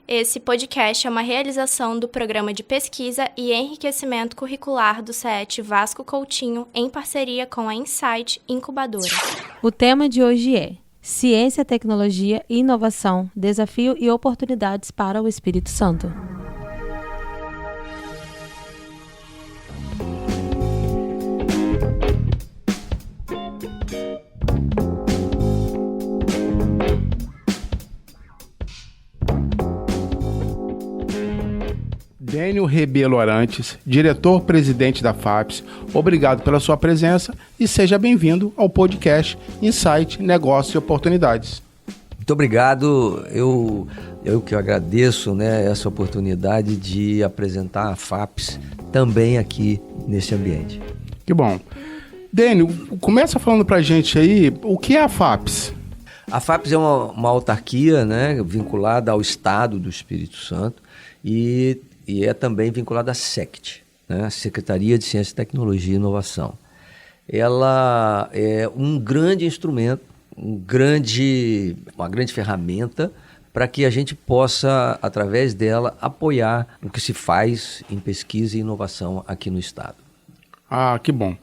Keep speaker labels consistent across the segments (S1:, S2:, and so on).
S1: Esse podcast é uma realização do Programa de Pesquisa e Enriquecimento Curricular do CET Vasco Coutinho, em parceria com a Insight Incubadora.
S2: O tema de hoje é Ciência, Tecnologia e Inovação, Desafio e Oportunidades para o Espírito Santo.
S3: Dênio Rebelo Arantes, diretor-presidente da FAPES, obrigado pela sua presença e seja bem-vindo ao podcast Insight, Negócios e Oportunidades.
S4: Muito obrigado, eu que agradeço, essa oportunidade de apresentar a FAPES também aqui nesse ambiente.
S3: Que bom. Dênio, começa falando pra gente aí, o que é a FAPES?
S4: A FAPES é uma autarquia, vinculada ao Estado do Espírito Santo e é também vinculada à SECT, a Secretaria de Ciência, Tecnologia e Inovação. Ela é um grande instrumento, uma grande ferramenta para que a gente possa, através dela, apoiar o que se faz em pesquisa e inovação aqui no Estado.
S3: Ah, que bom.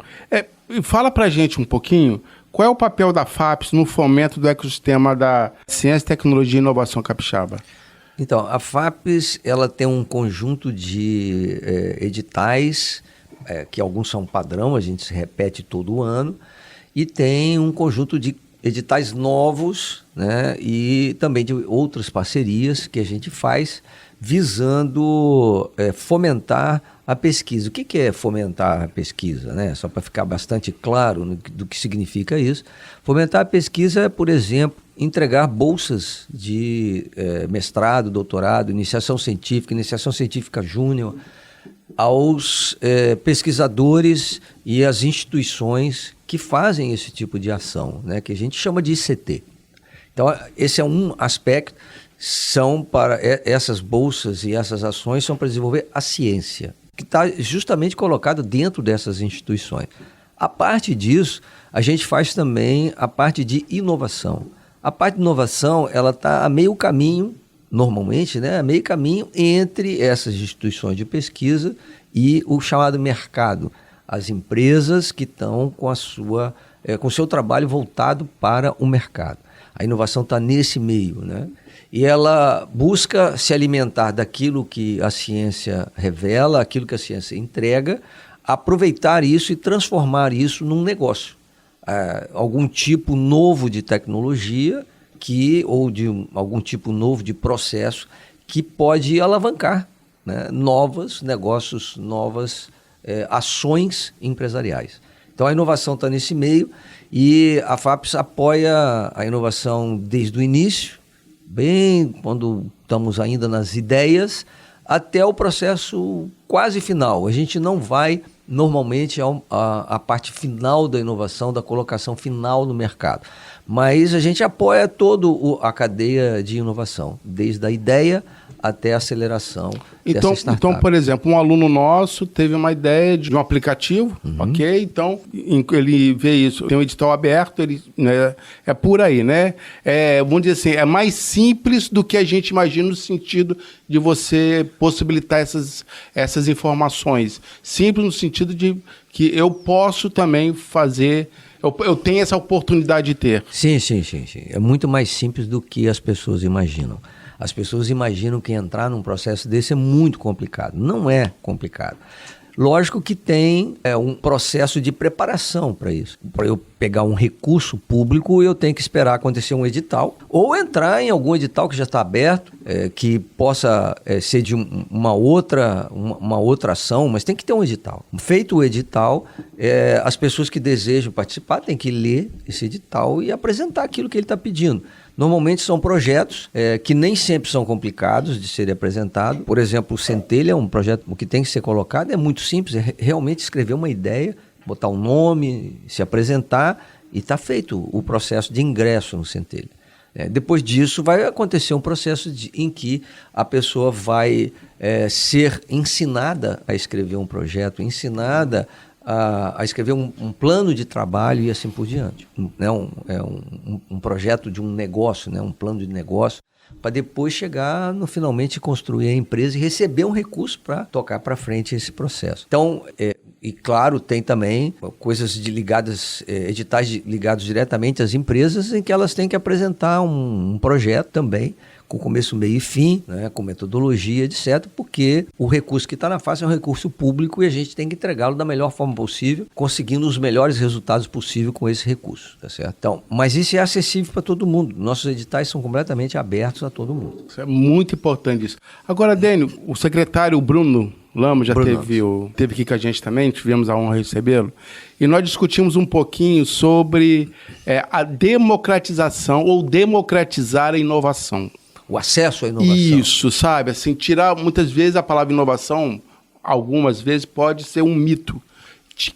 S3: Fala pra gente um pouquinho, qual é o papel da FAPES no fomento do ecossistema da Ciência, Tecnologia e Inovação capixaba?
S4: Então, a FAPES ela tem um conjunto de editais, que alguns são padrão, a gente se repete todo ano, e tem um conjunto de editais novos, e também de outras parcerias que a gente faz visando fomentar a pesquisa. O que é fomentar a pesquisa? Só para ficar bastante claro do que significa isso. Fomentar a pesquisa é, por exemplo, entregar bolsas de mestrado, doutorado, iniciação científica júnior aos pesquisadores e às instituições que fazem esse tipo de ação, que a gente chama de ICT. Então, esse é um aspecto, essas bolsas e essas ações são para desenvolver a ciência, que está justamente colocado dentro dessas instituições. A parte disso, a gente faz também a parte de inovação. A parte de inovação, ela está a meio caminho, normalmente, a meio caminho entre essas instituições de pesquisa e o chamado mercado. As empresas que estão com o seu trabalho voltado para o mercado. A inovação está nesse meio, E ela busca se alimentar daquilo que a ciência revela, aquilo que a ciência entrega, aproveitar isso e transformar isso num negócio. Algum tipo novo de tecnologia ou de algum tipo novo de processo que pode alavancar novos negócios, novas ações empresariais. Então a inovação está nesse meio e a FAPES apoia a inovação desde o início, bem quando estamos ainda nas ideias, até o processo quase final. A gente não vai normalmente a parte final da inovação, da colocação final no mercado. Mas a gente apoia toda a cadeia de inovação, desde a ideia até a aceleração dessa startup.
S3: Então, por exemplo, um aluno nosso teve uma ideia de um aplicativo, ok? Então, ele vê isso, tem um edital aberto, é por aí, vamos dizer assim, é mais simples do que a gente imagina no sentido de você possibilitar essas informações. Simples no sentido de que eu posso também fazer... Eu tenho essa oportunidade de ter.
S4: Sim. É muito mais simples do que as pessoas imaginam. As pessoas imaginam que entrar num processo desse é muito complicado. Não é complicado. Lógico que tem um processo de preparação para isso. Para eu pegar um recurso público, eu tenho que esperar acontecer um edital ou entrar em algum edital que já está aberto, que possa ser de uma outra ação, mas tem que ter um edital. Feito o edital, as pessoas que desejam participar têm que ler esse edital e apresentar aquilo que ele está pedindo. Normalmente são projetos que nem sempre são complicados de serem apresentados. Por exemplo, o Centelha é um projeto que tem que ser colocado, é muito simples, é realmente escrever uma ideia, botar um nome, se apresentar e está feito o processo de ingresso no Centelha. Depois disso vai acontecer um processo em que a pessoa vai ser ensinada a escrever um projeto, ensinada a escrever um plano de trabalho e assim por diante. Um projeto de um negócio, um plano de negócio. para depois chegar no finalmente construir a empresa e receber um recurso para tocar para frente esse processo. Então, e claro, tem também coisas ligadas, editais ligados diretamente às empresas em que elas têm que apresentar um projeto também, com começo, meio e fim, né, com metodologia, etc., porque o recurso que está na face é um recurso público e a gente tem que entregá-lo da melhor forma possível, conseguindo os melhores resultados possíveis com esse recurso, tá certo? Então, mas isso é acessível para todo mundo. Nossos editais são completamente abertos a todo mundo.
S3: Isso é muito importante isso. Agora, Dênio, o secretário Bruno Lama já teve aqui com a gente também, tivemos a honra de recebê-lo, e nós discutimos um pouquinho sobre a democratização ou democratizar a inovação.
S4: O acesso à inovação.
S3: Isso, sabe? Assim, tirar, muitas vezes, a palavra inovação, algumas vezes, pode ser um mito.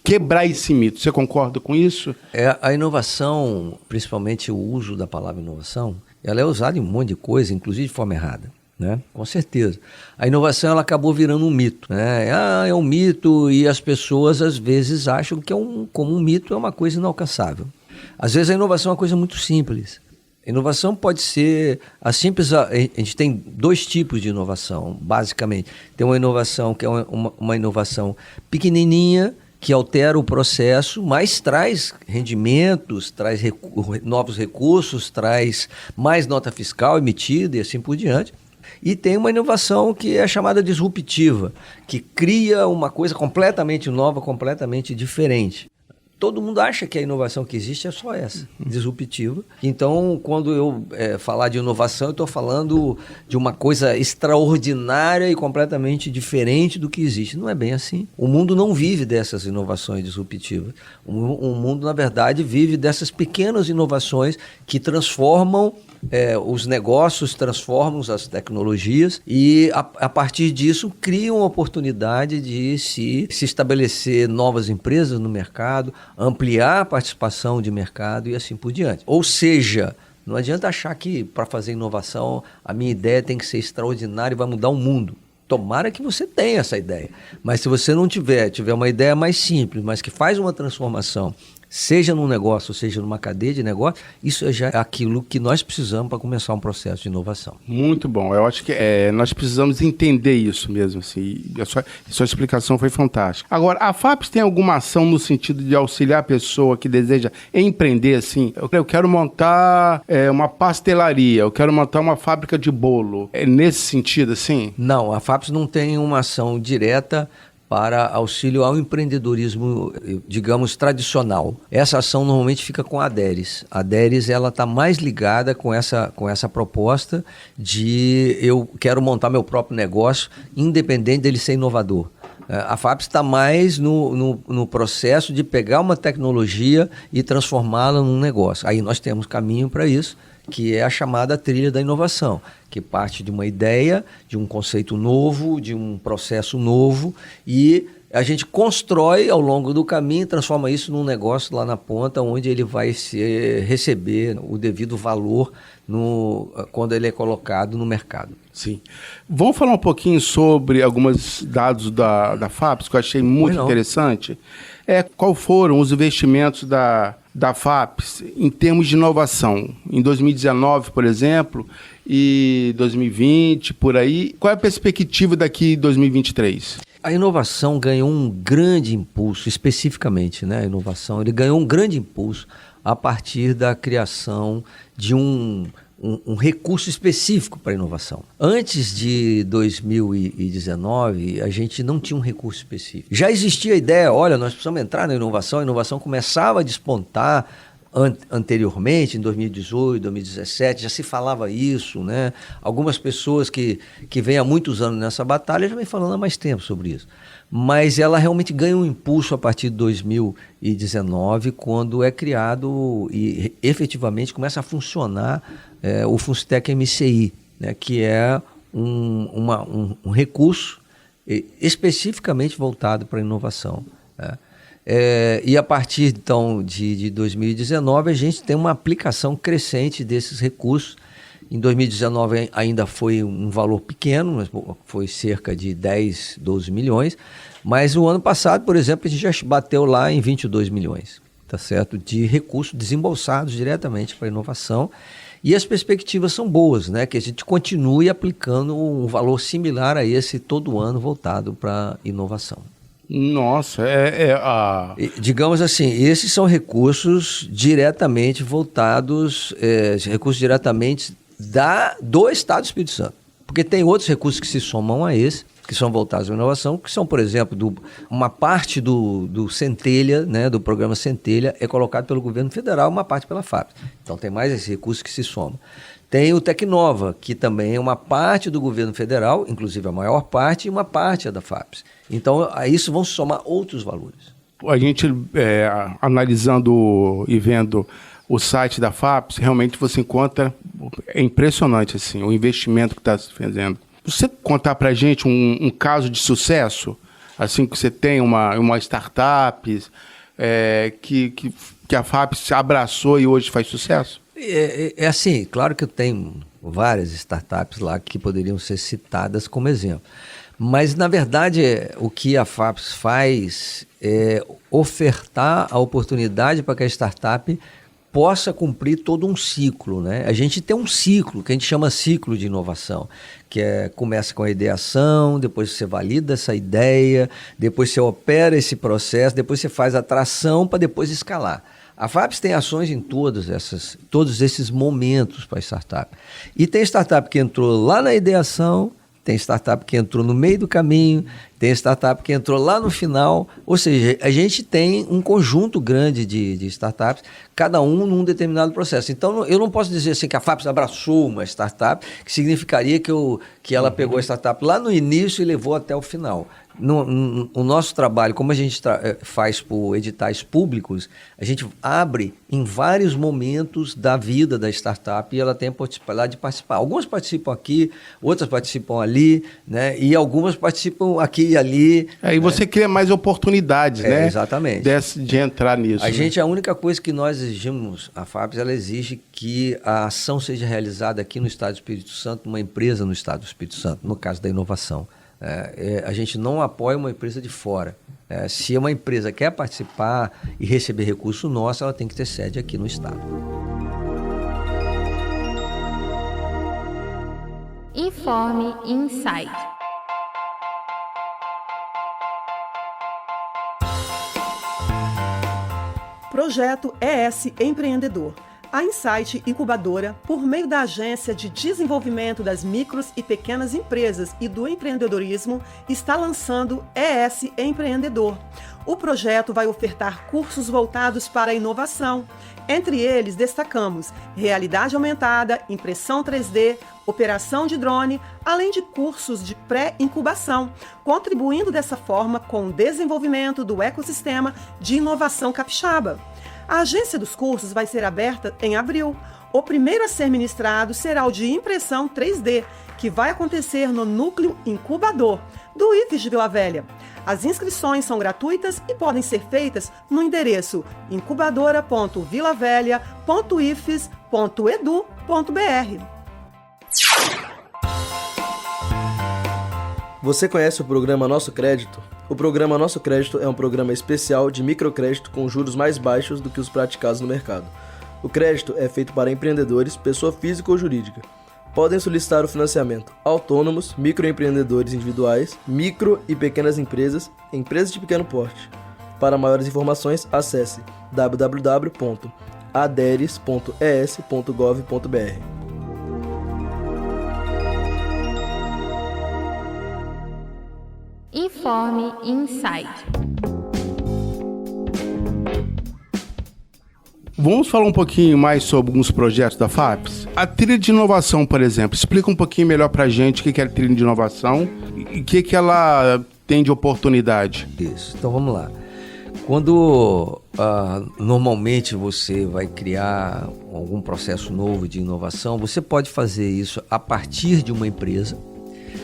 S3: Quebrar esse mito. Você concorda com isso?
S4: A inovação, principalmente o uso da palavra inovação, ela é usada em um monte de coisa, inclusive de forma errada. Né? Com certeza. A inovação ela acabou virando um mito. Né? É um mito e as pessoas, às vezes, acham que como um mito é uma coisa inalcançável. Às vezes, a inovação é uma coisa muito simples. Inovação pode ser a simples... A gente tem dois tipos de inovação, basicamente. Tem uma inovação que é uma inovação pequenininha, que altera o processo, mas traz rendimentos, traz novos recursos, traz mais nota fiscal emitida e assim por diante. E tem uma inovação que é chamada disruptiva, que cria uma coisa completamente nova, completamente diferente. Todo mundo acha que a inovação que existe é só essa, disruptiva. Então, quando eu falar de inovação, eu estou falando de uma coisa extraordinária e completamente diferente do que existe. Não é bem assim. O mundo não vive dessas inovações disruptivas. O mundo, na verdade, vive dessas pequenas inovações que transformam os negócios, transformam as tecnologias e, a partir disso, criam a oportunidade de se estabelecer novas empresas no mercado, ampliar a participação de mercado e assim por diante. Ou seja, não adianta achar que para fazer inovação a minha ideia tem que ser extraordinária e vai mudar o mundo. Tomara que você tenha essa ideia, mas se você não tiver uma ideia mais simples, mas que faz uma transformação, seja num negócio, seja numa cadeia de negócio, isso já é aquilo que nós precisamos para começar um processo de inovação.
S3: Muito bom. Eu acho que nós precisamos entender isso mesmo. Assim, a sua explicação foi fantástica. Agora, a FAPES tem alguma ação no sentido de auxiliar a pessoa que deseja empreender? Assim, eu quero montar uma pastelaria, eu quero montar uma fábrica de bolo. É nesse sentido, assim?
S4: Não, a FAPES não tem uma ação direta para auxílio ao empreendedorismo, digamos, tradicional. Essa ação normalmente fica com a ADERES. A ADERES está mais ligada com essa proposta de eu quero montar meu próprio negócio, independente dele ser inovador. A FAPES está mais no processo de pegar uma tecnologia e transformá-la num negócio. Aí nós temos caminho para isso, que é a chamada trilha da inovação, que parte de uma ideia, de um conceito novo, de um processo novo, e a gente constrói ao longo do caminho e transforma isso num negócio lá na ponta, onde ele vai receber o devido valor quando ele é colocado no mercado.
S3: Sim. Vamos falar um pouquinho sobre alguns dados da FAPES, que eu achei muito interessante. Qual foram os investimentos da FAPES em termos de inovação? Em 2019, por exemplo, e 2020, por aí. Qual é a perspectiva daqui em 2023?
S4: A inovação ganhou um grande impulso, especificamente, né? A inovação, ele ganhou um grande impulso a partir da criação de um recurso específico para a inovação. Antes de 2019, a gente não tinha um recurso específico. Já existia a ideia, olha, nós precisamos entrar na inovação, a inovação começava a despontar anteriormente, em 2018, 2017, já se falava isso, né? Algumas pessoas que vêm há muitos anos nessa batalha já vêm falando há mais tempo sobre isso. Mas ela realmente ganha um impulso a partir de 2019, quando é criado e efetivamente começa a funcionar o Funstec MCI, né, que é um recurso especificamente voltado para a inovação. Né? E a partir então de 2019 a gente tem uma aplicação crescente desses recursos. Em 2019 ainda foi um valor pequeno, mas foi cerca de 10, 12 milhões. Mas o ano passado, por exemplo, a gente já bateu lá em 22 milhões, tá certo? De recursos desembolsados diretamente para a inovação. E as perspectivas são boas, né? Que a gente continue aplicando um valor similar a esse todo ano voltado para inovação.
S3: Nossa,
S4: Digamos assim, esses são recursos diretamente voltados, recursos diretamente do Estado do Espírito Santo. Porque tem outros recursos que se somam a esse, que são voltados à inovação, que são, por exemplo, uma parte do Centelha, né, do programa Centelha, é colocado pelo governo federal, uma parte pela FAPES. Então tem mais esse recurso que se soma. Tem o Tecnova, que também é uma parte do governo federal, inclusive a maior parte, e uma parte é da FAPES. Então, a isso vão se somar outros valores.
S3: A gente, analisando e vendo o site da FAPES, realmente você encontra, é impressionante assim, o investimento que está se fazendo. Você contar para a gente um caso de sucesso, assim que você tem uma startup que a FAPES abraçou e hoje faz sucesso?
S4: É assim, claro que eu tenho várias startups lá que poderiam ser citadas como exemplo. Mas, na verdade, o que a FAPES faz é ofertar a oportunidade para que a startup possa cumprir todo um ciclo, né? A gente tem um ciclo, que a gente chama ciclo de inovação, que começa com a ideação, depois você valida essa ideia, depois você opera esse processo, depois você faz a tração para depois escalar. A FAPES tem ações em todos esses momentos para a startup. E tem startup que entrou lá na ideação, tem startup que entrou no meio do caminho, tem startup que entrou lá no final. Ou seja, a gente tem um conjunto grande de startups, cada um num determinado processo. Então, eu não posso dizer assim que a FAPES abraçou uma startup, que significaria que ela pegou a startup lá no início e levou até o final. O nosso trabalho, como a gente faz por editais públicos, a gente abre em vários momentos da vida da startup e ela tem a possibilidade de participar. Algumas participam aqui, outras participam ali, né? E algumas participam aqui e ali.
S3: E você cria mais oportunidades, né?
S4: Exatamente.
S3: De entrar nisso.
S4: A única coisa que nós exigimos, a FAPES, ela exige que a ação seja realizada aqui no Estado do Espírito Santo, numa empresa no Estado do Espírito Santo, no caso da inovação. A gente não apoia uma empresa de fora. Se uma empresa quer participar e receber recurso nosso, ela tem que ter sede aqui no Estado.
S1: Informe Insight.
S5: Projeto ES Empreendedor. A Insight Incubadora, por meio da Agência de Desenvolvimento das Micros e Pequenas Empresas e do Empreendedorismo, está lançando ES Empreendedor. O projeto vai ofertar cursos voltados para a inovação. Entre eles, destacamos realidade aumentada, impressão 3D, operação de drone, além de cursos de pré-incubação, contribuindo dessa forma com o desenvolvimento do ecossistema de inovação capixaba. A agência dos cursos vai ser aberta em abril. O primeiro a ser ministrado será o de impressão 3D, que vai acontecer no Núcleo Incubador, do IFES de Vila Velha. As inscrições são gratuitas e podem ser feitas no endereço incubadora.vilavelha.ifes.edu.br.
S6: Você conhece o programa Nosso Crédito? O programa Nosso Crédito é um programa especial de microcrédito com juros mais baixos do que os praticados no mercado. O crédito é feito para empreendedores, pessoa física ou jurídica. Podem solicitar o financiamento autônomos, microempreendedores individuais, micro e pequenas empresas, empresas de pequeno porte. Para maiores informações, acesse www.aderes.es.gov.br.
S1: Informe Insight.
S3: Vamos falar um pouquinho mais sobre alguns projetos da FAPES? A trilha de inovação, por exemplo, explica um pouquinho melhor para a gente o que é a trilha de inovação e o que ela tem de oportunidade.
S4: Isso, então vamos lá. Quando normalmente você vai criar algum processo novo de inovação, você pode fazer isso a partir de uma empresa.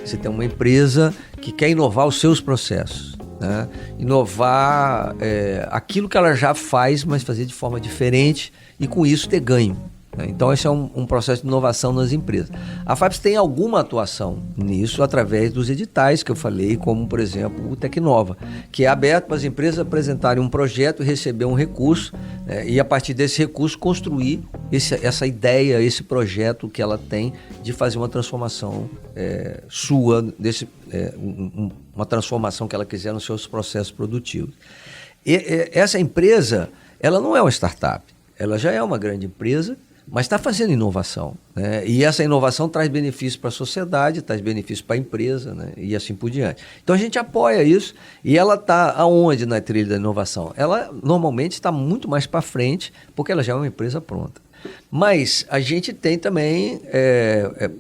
S4: Você tem uma empresa que quer inovar os seus processos, né? Inovar aquilo que ela já faz, mas fazer de forma diferente e com isso ter ganho. né? Então, esse é um processo de inovação nas empresas. A FAPES tem alguma atuação nisso através dos editais que eu falei, como, por exemplo, o Tecnova, que é aberto para as empresas apresentarem um projeto e receber um recurso, né? E, a partir desse recurso, construir essa ideia, esse projeto que ela tem de fazer uma transformação sua, uma transformação que ela quiser nos seus processos produtivos. Essa empresa, ela não é uma startup, ela já é uma grande empresa, mas está fazendo inovação, né? E essa inovação traz benefícios para a sociedade, traz benefícios para a empresa, né? E assim por diante. Então a gente apoia isso e ela está aonde na trilha da inovação? Ela normalmente está muito mais para frente, porque ela já é uma empresa pronta. Mas a gente tem também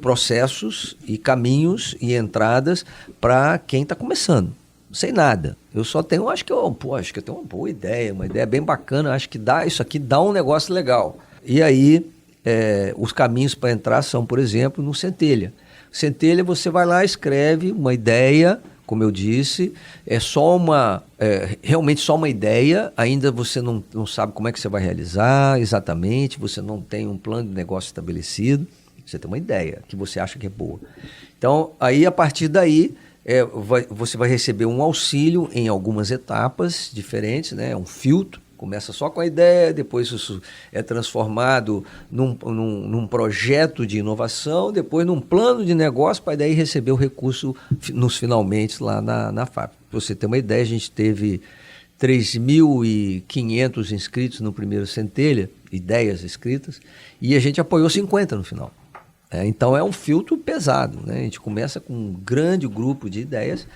S4: processos e caminhos e entradas para quem está começando. Sem nada. Eu só tenho, acho que eu tenho uma boa ideia, uma ideia bem bacana, acho que isso aqui dá um negócio legal. E aí, os caminhos para entrar são, por exemplo, no Centelha. Centelha, você vai lá, escreve uma ideia, como eu disse, realmente só uma ideia, ainda você não sabe como é que você vai realizar exatamente, você não tem um plano de negócio estabelecido, você tem uma ideia que você acha que é boa. Então, aí, a partir daí, você vai receber um auxílio em algumas etapas diferentes, né? Um filtro, começa só com a ideia, depois isso é transformado num projeto de inovação, depois num plano de negócio, para daí receber o recurso nos finalmente lá na FAP. Para você ter uma ideia, a gente teve 3.500 inscritos no primeiro Centelha, ideias escritas, e a gente apoiou 50 no final. Então é um filtro pesado, né? A gente começa com um grande grupo de ideias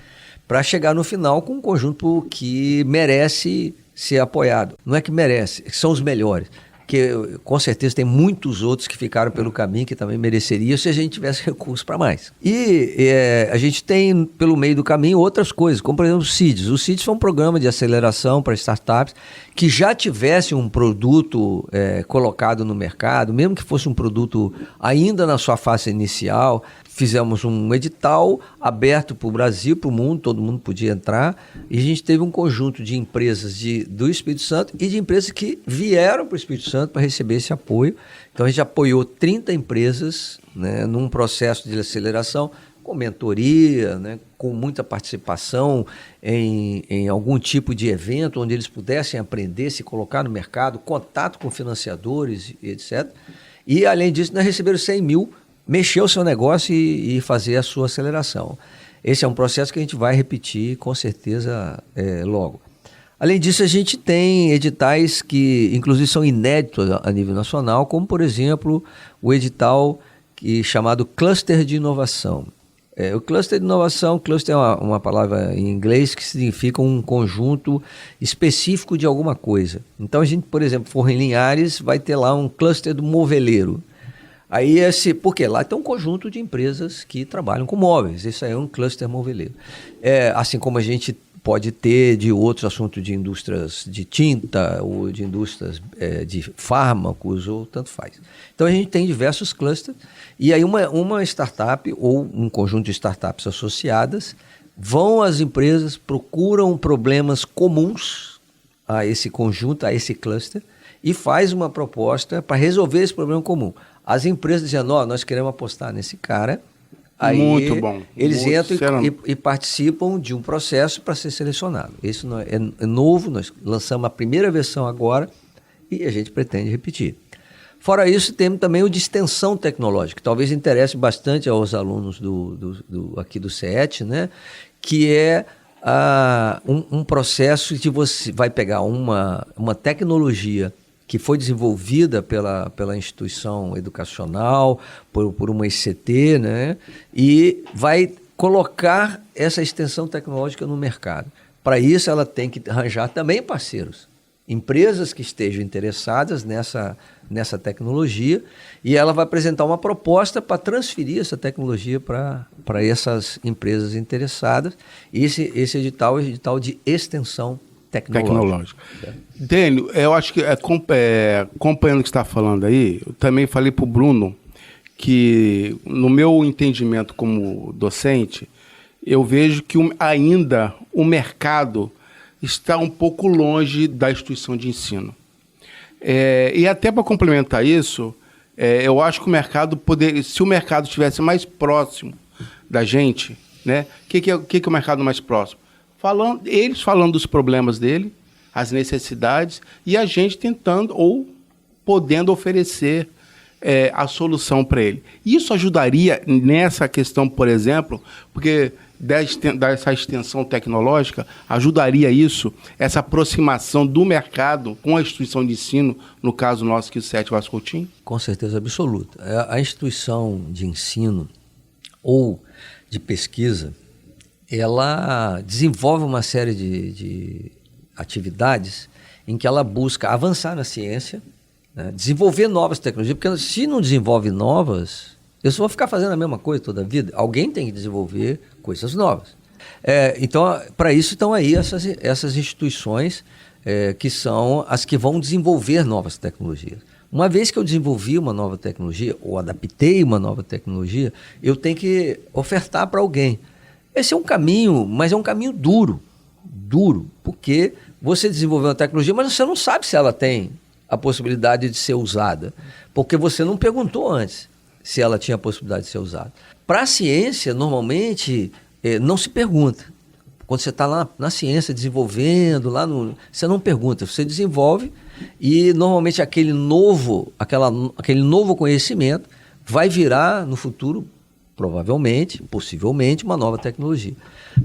S4: para chegar no final com um conjunto que merece ser apoiado. Não é que merece, são os melhores. Porque com certeza tem muitos outros que ficaram pelo caminho que também mereceriam se a gente tivesse recursos para mais. E a gente tem pelo meio do caminho outras coisas, como por exemplo o CIDS. O CIDS foi um programa de aceleração para startups que já tivesse um produto colocado no mercado, mesmo que fosse um produto ainda na sua fase inicial. Fizemos um edital aberto para o Brasil, para o mundo, todo mundo podia entrar, e a gente teve um conjunto de empresas do Espírito Santo e de empresas que vieram para o Espírito Santo para receber esse apoio. Então a gente apoiou 30 empresas, né, num processo de aceleração, com mentoria, né, com muita participação em algum tipo de evento onde eles pudessem aprender, se colocar no mercado, contato com financiadores, etc. E além disso, nós recebemos 100 mil, mexer o seu negócio e fazer a sua aceleração. Esse é um processo que a gente vai repetir com certeza logo. Além disso, a gente tem editais que inclusive são inéditos a nível nacional, como por exemplo o edital chamado Cluster de Inovação. O cluster de inovação, cluster é uma palavra em inglês que significa um conjunto específico de alguma coisa. Então a gente, por exemplo, for em Linhares, vai ter lá um cluster do moveleiro. Aí porque lá tem um conjunto de empresas que trabalham com móveis, isso aí é um cluster moveleiro. Assim como a gente pode ter de outros assuntos de indústrias de tinta ou de indústrias de fármacos ou tanto faz. Então a gente tem diversos clusters e aí uma startup ou um conjunto de startups associadas vão às empresas, procuram problemas comuns a esse conjunto, a esse cluster e faz uma proposta para resolver esse problema comum. As empresas dizendo, nós queremos apostar nesse cara. Aí
S3: muito bom.
S4: Eles
S3: muito
S4: entram e participam de um processo para ser selecionado. Isso é novo, nós lançamos a primeira versão agora e a gente pretende repetir. Fora isso, temos também o de extensão tecnológica, que talvez interesse bastante aos alunos aqui do CET, né? Que é um processo que você vai pegar uma tecnologia que foi desenvolvida pela instituição educacional, por uma ICT, né? E vai colocar essa extensão tecnológica no mercado. Para isso, ela tem que arranjar também parceiros, empresas que estejam interessadas nessa tecnologia, e ela vai apresentar uma proposta para transferir essa tecnologia para essas empresas interessadas. E esse edital é o edital de extensão tecnológica.
S3: Dênio, eu acho que acompanhando o que você está falando aí, eu também falei para o Bruno que, no meu entendimento como docente, eu vejo que ainda o mercado está um pouco longe da instituição de ensino. E até para complementar isso, eu acho que o mercado se o mercado estivesse mais próximo da gente, né? O que é o mercado mais próximo? Eles falando dos problemas dele, as necessidades, e a gente tentando ou podendo oferecer a solução para ele. Isso ajudaria nessa questão, por exemplo, porque dessa extensão tecnológica, ajudaria isso, essa aproximação do mercado com a instituição de ensino, no caso nosso aqui, o SET Vasco Coutinho?
S4: Com certeza absoluta. A instituição de ensino ou de pesquisa, ela desenvolve uma série de atividades em que ela busca avançar na ciência, né, desenvolver novas tecnologias, porque se não desenvolve novas, eu só vou ficar fazendo a mesma coisa toda a vida. Alguém tem que desenvolver coisas novas. Então, para isso estão aí essas instituições que são as que vão desenvolver novas tecnologias. Uma vez que eu desenvolvi uma nova tecnologia, ou adaptei uma nova tecnologia, eu tenho que ofertar para alguém. Esse é um caminho, mas é um caminho duro, porque você desenvolveu uma tecnologia, mas você não sabe se ela tem a possibilidade de ser usada, porque você não perguntou antes se ela tinha a possibilidade de ser usada. Para a ciência, normalmente, não se pergunta. Quando você está lá na ciência desenvolvendo, você não pergunta, você desenvolve e normalmente aquele novo conhecimento vai virar no futuro, provavelmente, possivelmente, uma nova tecnologia.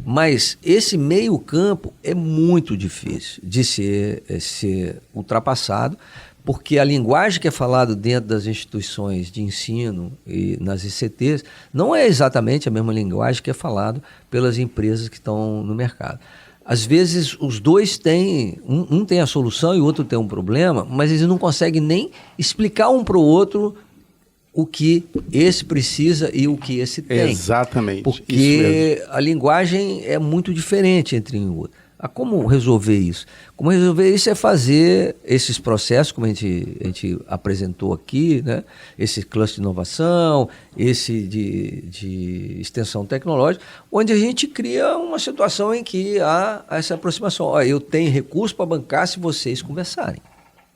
S4: Mas esse meio campo é muito difícil de ser ultrapassado, porque a linguagem que é falada dentro das instituições de ensino e nas ICTs não é exatamente a mesma linguagem que é falada pelas empresas que estão no mercado. Às vezes os dois têm, um tem a solução e o outro tem um problema, mas eles não conseguem nem explicar um para o outro o que esse precisa e o que esse tem.
S3: Exatamente.
S4: Porque a linguagem é muito diferente entre um e outro. Como resolver isso? Como resolver isso é fazer esses processos, como a gente apresentou aqui, né? Esse cluster de inovação, esse de extensão tecnológica, onde a gente cria uma situação em que há essa aproximação. Eu tenho recurso para bancar se vocês conversarem.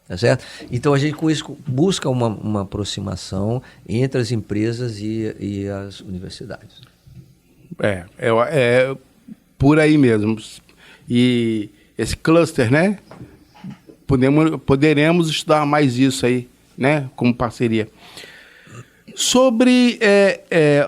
S4: Tá certo? Então a gente com isso busca uma aproximação entre as empresas e as universidades.
S3: É por aí mesmo. E esse cluster, né? Poderemos estudar mais isso aí, né? Como parceria. Sobre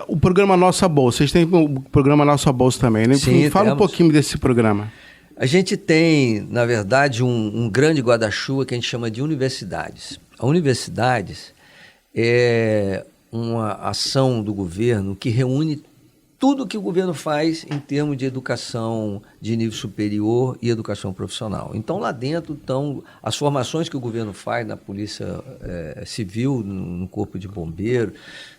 S3: o programa Nossa Bolsa. Vocês têm o programa Nossa Bolsa também, né?
S4: Sim,
S3: fala um pouquinho desse programa.
S4: A gente tem, na verdade, um grande guarda-chuva que a gente chama de universidades. A universidades é uma ação do governo que reúne tudo que o governo faz em termos de educação de nível superior e educação profissional. Então, lá dentro estão as formações que o governo faz na Polícia Civil, no Corpo de Bombeiro,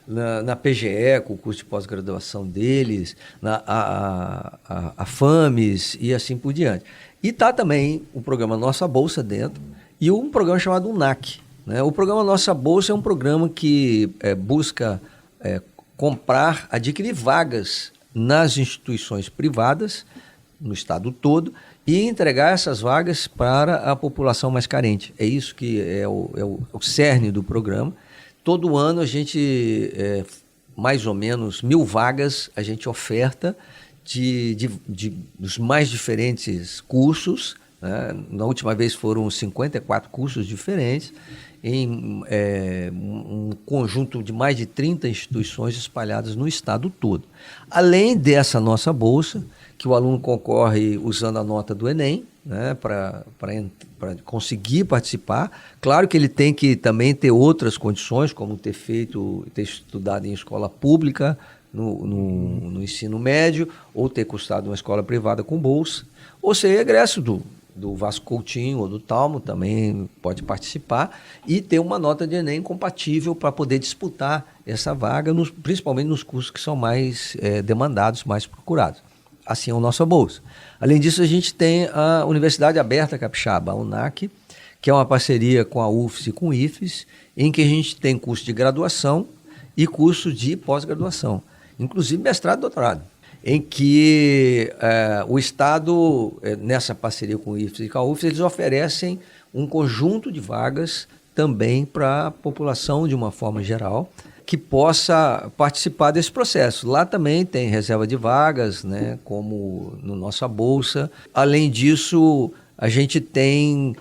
S4: na PGE, com o curso de pós-graduação deles, a FAMES e assim por diante. E está também o programa Nossa Bolsa dentro e um programa chamado UNAC. Né? O programa Nossa Bolsa é um programa que busca adquirir vagas nas instituições privadas, no estado todo, e entregar essas vagas para a população mais carente. É isso que é o cerne do programa. Todo ano a gente, mais ou menos 1.000 vagas, a gente oferta dos mais diferentes cursos. Né? Na última vez foram 54 cursos diferentes, em um conjunto de mais de 30 instituições espalhadas no estado todo. Além dessa nossa bolsa, que o aluno concorre usando a nota do Enem, né, para conseguir participar. Claro que ele tem que também ter outras condições, como ter estudado em escola pública, no ensino médio, ou ter cursado uma escola privada com bolsa, ou ser egresso do Vasco Coutinho ou do Talmo, também pode participar e ter uma nota de Enem compatível para poder disputar essa vaga, principalmente nos cursos que são mais demandados, mais procurados. Assim é a nossa bolsa. Além disso, a gente tem a Universidade Aberta Capixaba, a UNAC, que é uma parceria com a UFES e com o IFES, em que a gente tem curso de graduação e curso de pós-graduação, inclusive mestrado e doutorado, em que o Estado, nessa parceria com o IFES e com a UFES, eles oferecem um conjunto de vagas, também para a população de uma forma geral, que possa participar desse processo. Lá também tem reserva de vagas, né, como no nossa bolsa. Além disso, a gente tem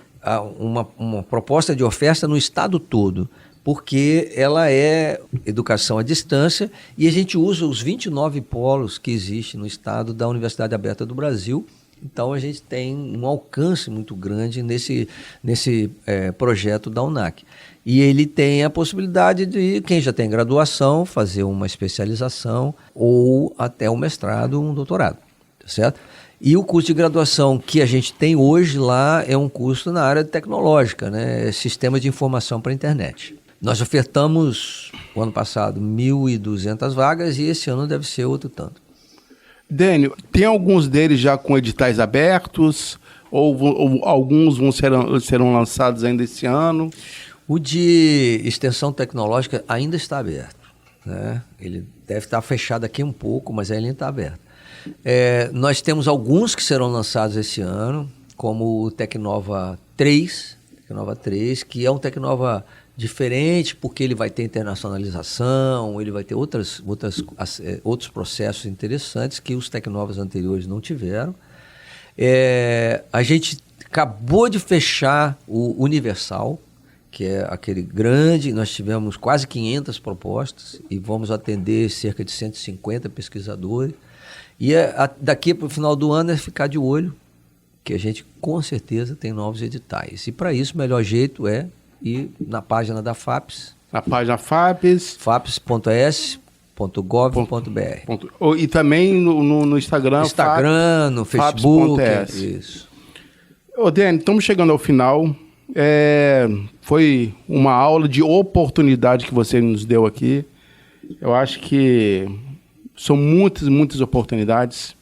S4: uma proposta de oferta no estado todo, porque ela é educação à distância e a gente usa os 29 polos que existem no estado da Universidade Aberta do Brasil. Então a gente tem um alcance muito grande nesse projeto da UNAC. E ele tem a possibilidade de, quem já tem graduação, fazer uma especialização ou até um mestrado, um doutorado, certo? E o curso de graduação que a gente tem hoje lá é um curso na área tecnológica, né? Sistema de informação para a internet. Nós ofertamos, o ano passado, 1.200 vagas e esse ano deve ser outro tanto.
S3: Dênio, tem alguns deles já com editais abertos ou alguns serão lançados ainda esse ano?
S4: O de extensão tecnológica ainda está aberto, né? Ele deve estar fechado aqui um pouco, mas ainda está aberto. Nós temos alguns que serão lançados esse ano, como o Tecnova 3, que é um Tecnova diferente, porque ele vai ter internacionalização, ele vai ter outros processos interessantes que os Tecnovas anteriores não tiveram. A gente acabou de fechar o Universal, que é aquele grande, nós tivemos quase 500 propostas e vamos atender cerca de 150 pesquisadores. E daqui para o final do ano é ficar de olho, que a gente com certeza tem novos editais. E para isso o melhor jeito é ir na página da FAPES.
S3: Na página FAPES.
S4: fapes.es.gov.br.
S3: E também no Instagram.
S4: Instagram, no Facebook. Isso.
S3: Dênio, estamos chegando ao final. Foi uma aula de oportunidade que você nos deu aqui. Eu acho que são muitas oportunidades.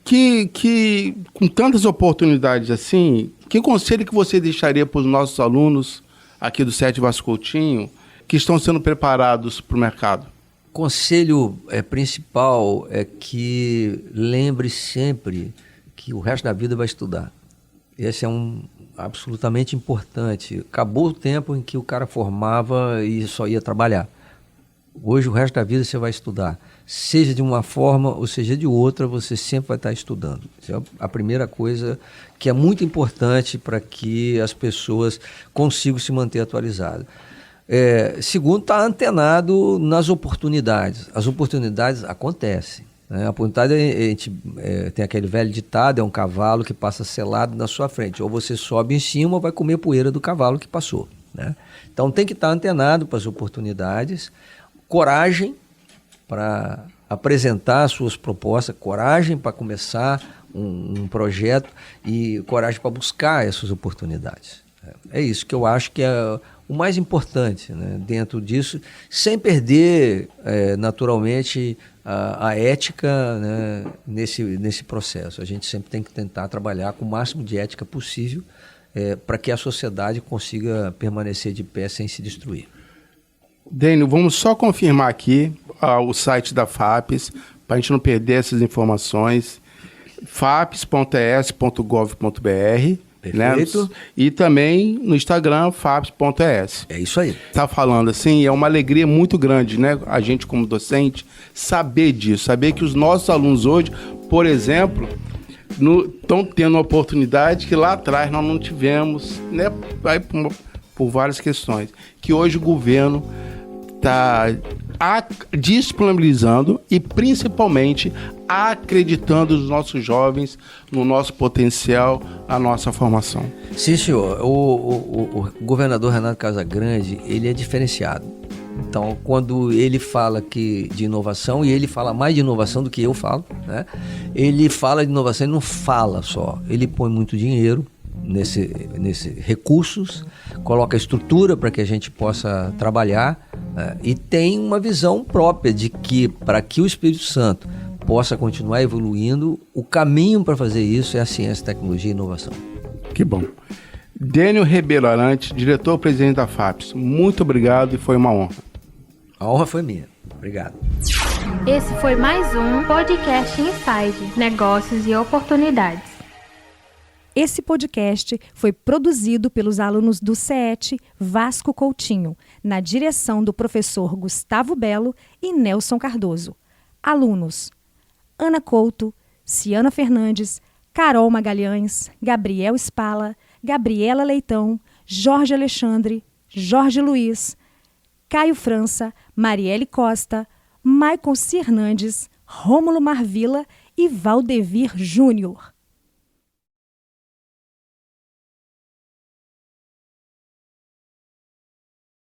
S3: Que com tantas oportunidades assim, que conselho que você deixaria para os nossos alunos aqui do SET Vasco Coutinho que estão sendo preparados para o mercado?
S4: O conselho principal é que lembre sempre que o resto da vida vai estudar. Esse é absolutamente importante. Acabou o tempo em que o cara formava e só ia trabalhar. Hoje, o resto da vida você vai estudar. Seja de uma forma ou seja de outra, você sempre vai estar estudando. Isso é a primeira coisa que é muito importante para que as pessoas consigam se manter atualizadas. Segundo, estar antenado nas oportunidades. As oportunidades acontecem, né? A oportunidade, a gente tem aquele velho ditado, é um cavalo que passa selado na sua frente. Ou você sobe em cima ou vai comer poeira do cavalo que passou, né? Então tem que estar antenado para as oportunidades. Coragem para apresentar suas propostas, coragem para começar um projeto e coragem para buscar essas oportunidades. É isso que eu acho que é o mais importante, né, dentro disso, sem perder naturalmente a ética, né, nesse processo. A gente sempre tem que tentar trabalhar com o máximo de ética possível para que a sociedade consiga permanecer de pé sem se destruir.
S3: Dênio, vamos só confirmar aqui o site da FAPES, para a gente não perder essas informações, fapes.es.gov.br, né? E também no Instagram, fapes.es.
S4: É isso aí.
S3: Está falando assim, é uma alegria muito grande, né? A gente como docente, saber disso, saber que os nossos alunos hoje, por exemplo, estão tendo uma oportunidade que lá atrás nós não tivemos, né? Por várias questões, que hoje o governo está disponibilizando e principalmente acreditando nos nossos jovens, no nosso potencial, a nossa formação.
S4: Sim, senhor. O governador Renato Casagrande, ele é diferenciado. Então, quando ele fala de inovação, e ele fala mais de inovação do que eu falo, né? Ele fala de inovação, ele não fala só, ele põe muito dinheiro nesse recursos, coloca estrutura para que a gente possa trabalhar, e tem uma visão própria de que, para que o Espírito Santo possa continuar evoluindo, o caminho para fazer isso é a ciência, tecnologia e inovação.
S3: Que bom. Dênio Ribeiro Arante, diretor-presidente da FAPES, muito obrigado e foi uma honra.
S4: A honra foi minha. Obrigado.
S1: Esse foi mais um Podcast Inside, Negócios e Oportunidades.
S7: Esse podcast foi produzido pelos alunos do CET Vasco Coutinho, na direção do professor Gustavo Belo e Nelson Cardoso. Alunos: Ana Couto, Ciana Fernandes, Carol Magalhães, Gabriel Spala, Gabriela Leitão, Jorge Alexandre, Jorge Luiz, Caio França, Marielle Costa, Maicon Hernandes, Rômulo Marvila e Valdevir Júnior.